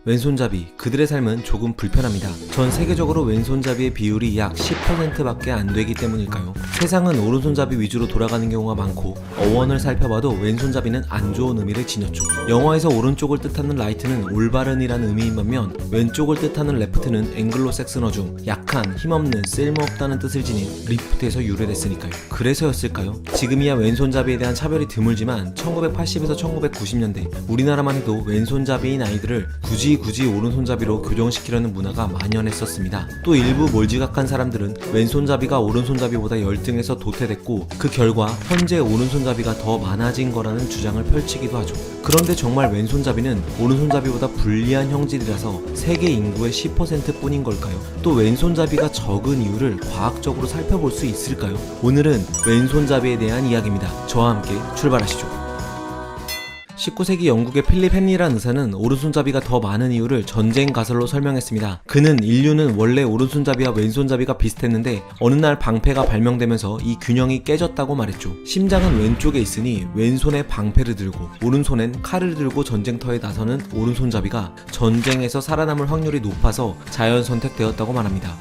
왼손잡이, 그들의 삶은 조금 불편합니다. 전 세계적으로 왼손잡이의 비율이 약 10%밖에 안 되기 때문일까요? 세상은 오른손잡이 위주로 돌아가는 경우가 많고 어원을 살펴봐도 왼손잡이는 안 좋은 의미를 지녔죠. 영어에서 오른쪽을 뜻하는 라이트는 올바른이라는 의미인 반면 왼쪽을 뜻하는 레프트는 앵글로색슨어 중 약한, 힘없는, 쓸모없다는 뜻을 지닌 리프트에서 유래됐으니까요. 그래서였을까요? 지금이야 왼손잡이에 대한 차별이 드물지만 1980에서 1990년대 우리나라만 해도 왼손잡이인 아이들을 굳이 오른손잡이로 교정시키려는 문화가 만연했었습니다. 또 일부 몰지각한 사람들은 왼손잡이가 오른손잡이보다 열등해서 도태됐고 그 결과 현재 오른손잡이가 더 많아진 거라는 주장을 펼치기도 하죠. 그런데 정말 왼손잡이는 오른손잡이보다 불리한 형질이라서 세계 인구의 10% 뿐인 걸까요? 또 왼손잡이가 적은 이유를 과학적으로 살펴볼 수 있을까요? 오늘은 왼손잡이에 대한 이야기입니다. 저와 함께 출발하시죠. 19세기 영국의 필립 헨리라는 의사는 오른손잡이가 더 많은 이유를 전쟁 가설로 설명했습니다. 그는 인류는 원래 오른손잡이와 왼손잡이가 비슷했는데 어느 날 방패가 발명되면서 이 균형이 깨졌다고 말했죠. 심장은 왼쪽에 있으니 왼손에 방패를 들고 오른손엔 칼을 들고 전쟁터에 나서는 오른손잡이가 전쟁에서 살아남을 확률이 높아서 자연 선택되었다고 말합니다.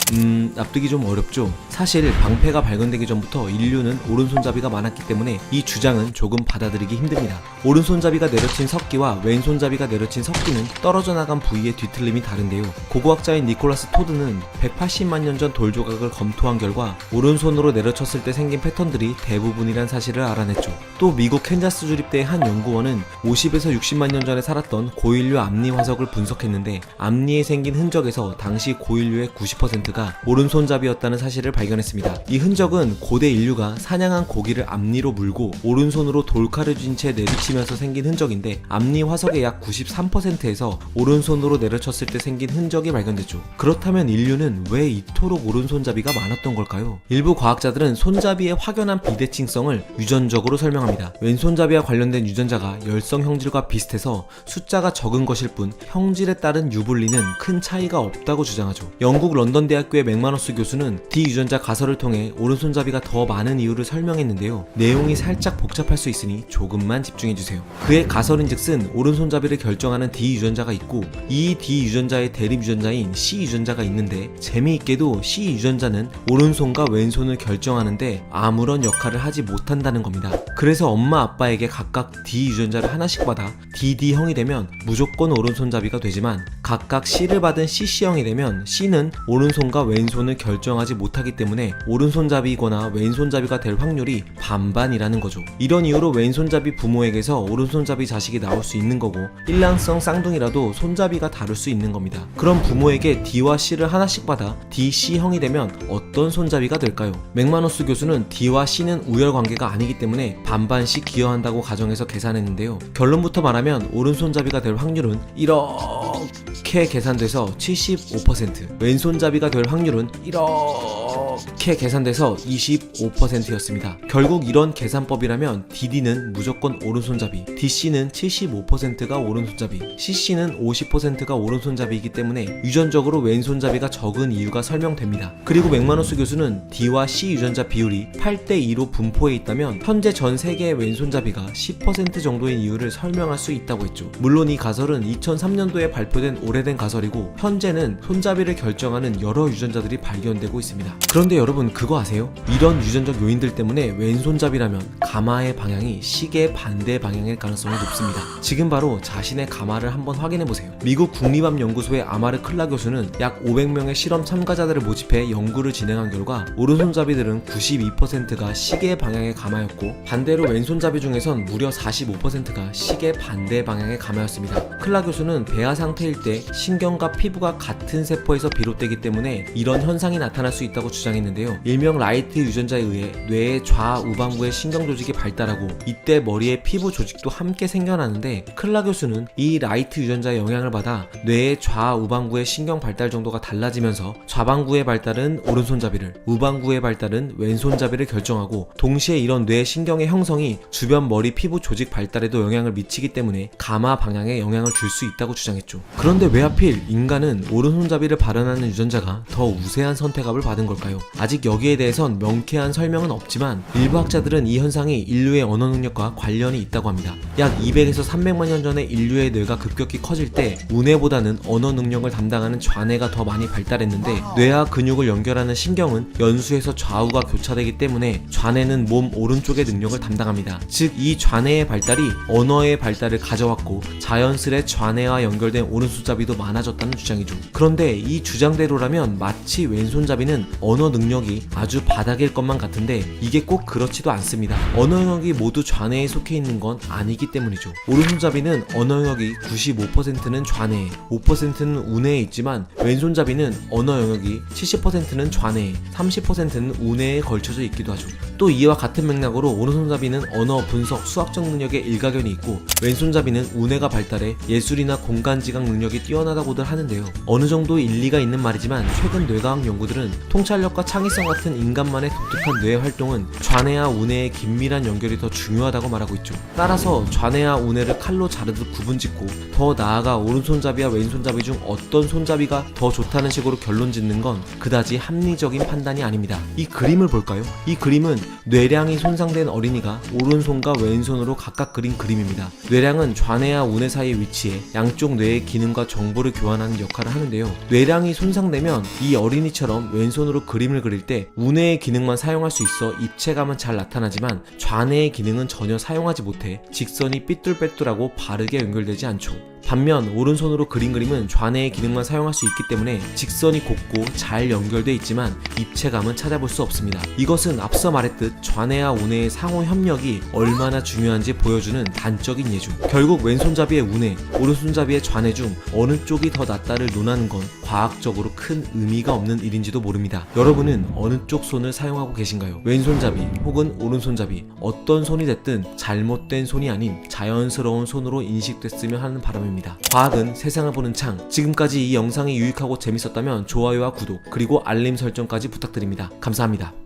납득이 좀 어렵죠? 사실 방패가 발견되기 전부터 인류는 오른손잡이가 많았기 때문에 이 주장은 조금 받아들이기 힘듭니다. 오른손잡이가 내려친 석기와 왼손잡이가 내려친 석기는 떨어져 나간 부위의 뒤틀림이 다른데요. 고고학자인 니콜라스 토드는 180만 년 전 돌조각을 검토한 결과 오른손으로 내려쳤을 때 생긴 패턴들이 대부분이란 사실을 알아냈죠. 또 미국 캔자스 주립대의 한 연구원은 50에서 60만 년 전에 살았던 고인류 앞니 화석을 분석했는데 앞니에 생긴 흔적에서 당시 고인류의 90%가 오른손잡이였다는 사실을 발견했습니다. 이 흔적은 고대 인류가 사냥한 고기를 앞니로 물고 오른손으로 돌칼을 쥔 채 내리치면서 생긴 흔적인데 앞니 화석의 약 93%에서 오른손으로 내려쳤을 때 생긴 흔적이 발견됐죠. 그렇다면 인류는 왜 이토록 오른손잡이가 많았던 걸까요? 일부 과학자들은 손잡이의 확연한 비대칭성을 유전적으로 설명합니다. 왼손잡이와 관련된 유전자가 열성 형질과 비슷해서 숫자가 적은 것일 뿐 형질에 따른 유불리는 큰 차이가 없다고 주장하죠. 영국 런던 대학교의 맥마너스 교수는 D 유전자 가설을 통해 오른손잡이가 더 많은 이유를 설명했는데요. 내용이 살짝 복잡할 수 있으니 조금만 집중해주세요. 그의 가설인즉슨 오른손잡이를 결정하는 D 유전자가 있고 이 D 유전자의 대립 유전자인 C 유전자가 있는데 재미있게도 C 유전자는 오른손과 왼손을 결정하는데 아무런 역할을 하지 못한다는 겁니다. 그래서 엄마 아빠에게 각각 D 유전자를 하나씩 받아 DD형이 되면 무조건 오른손잡이가 되지만 각각 C를 받은 CC형이 되면 C는 오른손과 왼손을 결정하지 못하기 때문에 오른손잡이거나 왼손잡이가 될 확률이 반반이라는 거죠. 이런 이유로 왼손잡이 부모에게서 오른손잡이 자식이 나올 수 있는 거고 일란성 쌍둥이라도 손잡이가 다를 수 있는 겁니다. 그럼 부모에게 D와 C를 하나씩 받아 DC형이 되면 어떤 손잡이가 될까요? 맥마노스 교수는 D와 C는 우열관계가 아니기 때문에 반반씩 기여한다고 가정해서 계산했는데요. 결론부터 말하면 오른손잡이가 될 확률은 이렇게 계산돼서 75%, 왼손잡이가 될 확률은 이렇게 계산돼서 25%였습니다. 결국 이런 계산법이라면 DD는 무조건 오른손잡이, DC는 75%가 오른손잡이, CC는 50%가 오른손잡이이기 때문에 유전적으로 왼손잡이가 적은 이유가 설명됩니다. 그리고 맥마노스 교수는 D와 C 유전자 비율이 8:2로 분포해 있다면 현재 전 세계의 왼손잡이가 10% 정도인 이유를 설명할 수 있다고 했죠. 물론 이 가설은 2003년도에 발표된 오래된 가설이고 현재는 손잡이를 결정하는 여러 유전자들이 발견되고 있습니다. 그런데 여러분 그거 아세요? 이런 유전적 요인들 때문에 왼손잡이라면 가마의 방향이 시계 반대 방향일 가능성이 높습니다. 지금 바로 자신의 가마를 한번 확인해보세요. 미국 국립암연구소의 아마르 클라 교수는 약 500명의 실험 참가자들을 모집해 연구를 진행한 결과 오른손잡이들은 92%가 시계 방향의 가마였고 반대로 왼손잡이 중에선 무려 45%가 시계 반대 방향의 가마였습니다. 클라 교수는 배아 상태일 때 신경과 피부가 같은 세포에서 비롯되기 때문에 이런 현상이 나타날 수 있다고 주장했는데요. 일명 라이트 유전자에 의해 뇌의 좌우방부의 신경 조직이 발달하고 이때 머리의 피부 조직도 함께 생겨나는데 클라 교수는 이 라이트 유전자의 영향을 받아 뇌의 좌우방부의 신경 발달 정도가 달라지면서 좌방구의 발달은 오른손잡이를, 우방구의 발달은 왼손잡이를 결정하고 동시에 이런 뇌 신경의 형성이 주변 머리 피부 조직 발달에도 영향을 미치기 때문에 가마 방향에 영향을 줄 수 있다고 주장했죠. 그런데 왜 하필 인간은 오른손잡이를 발현하는 유전자가 더 우세한 선택압을 받은 걸까요? 걸까요? 아직 여기에 대해선 명쾌한 설명은 없지만 일부 학자들은 이 현상이 인류의 언어 능력과 관련이 있다고 합니다. 약 200에서 300만 년 전에 인류의 뇌가 급격히 커질 때 우뇌보다는 언어 능력을 담당하는 좌뇌가 더 많이 발달했는데 뇌와 근육을 연결하는 신경은 연수에서 좌우가 교차되기 때문에 좌뇌는 몸 오른쪽의 능력을 담당합니다. 즉 이 좌뇌의 발달이 언어의 발달을 가져왔고 자연스레 좌뇌와 연결된 오른손잡이도 많아졌다는 주장이죠. 그런데 이 주장대로라면 마치 왼손잡이는 언어 능력이 아주 바닥일 것만 같은데 이게 꼭 그렇지도 않습니다. 언어 영역이 모두 좌뇌에 속해 있는 건 아니기 때문이죠. 오른손잡이는 언어 영역이 95%는 좌뇌에, 5%는 우뇌에 있지만 왼손잡이는 언어 영역이 70%는 좌뇌에, 30%는 우뇌에 걸쳐져 있기도 하죠. 또 이와 같은 맥락으로 오른손잡이는 언어 분석, 수학적 능력에 일가견이 있고 왼손잡이는 우뇌가 발달해 예술이나 공간지각 능력이 뛰어나다고들 하는데요. 어느 정도 일리가 있는 말이지만 최근 뇌과학 연구들은 통찰력과 창의성 같은 인간만의 독특한 뇌의 활동은 좌뇌와 우뇌의 긴밀한 연결이 더 중요하다고 말하고 있죠. 따라서 좌뇌와 우뇌를 칼로 자르듯 구분짓고 더 나아가 오른손잡이와 왼손잡이 중 어떤 손잡이가 더 좋다는 식으로 결론 짓는 건 그다지 합리적인 판단이 아닙니다. 이 그림을 볼까요? 이 그림은 뇌량이 손상된 어린이가 오른손과 왼손으로 각각 그린 그림입니다. 뇌량은 좌뇌와 우뇌 사이에 위치해 양쪽 뇌의 기능과 정보를 교환하는 역할을 하는데요. 뇌량이 손상되면 이 어린이처럼 왼손으로 그림을 그릴 때 우뇌의 기능만 사용할 수 있어 입체감은 잘 나타나지만 좌뇌의 기능은 전혀 사용하지 못해 직선이 삐뚤빼뚤하고 바르게 연결되지 않죠. 반면 오른손으로 그린 그림은 좌뇌의 기능만 사용할 수 있기 때문에 직선이 곱고 잘 연결돼 있지만 입체감은 찾아볼 수 없습니다. 이것은 앞서 말했듯 좌뇌와 우뇌의 상호 협력이 얼마나 중요한지 보여주는 단적인 예죠. 결국 왼손잡이의 우뇌, 오른손잡이의 좌뇌 중 어느 쪽이 더 낫다를 논하는 건 과학적으로 큰 의미가 없는 일인지도 모릅니다. 여러분은 어느 쪽 손을 사용하고 계신가요? 왼손잡이 혹은 오른손잡이, 어떤 손이 됐든 잘못된 손이 아닌 자연스러운 손으로 인식됐으면 하는 바람입니다. 과학은 세상을 보는 창. 지금까지 이 영상이 유익하고 재밌었다면 좋아요와 구독 그리고 알림 설정까지 부탁드립니다. 감사합니다.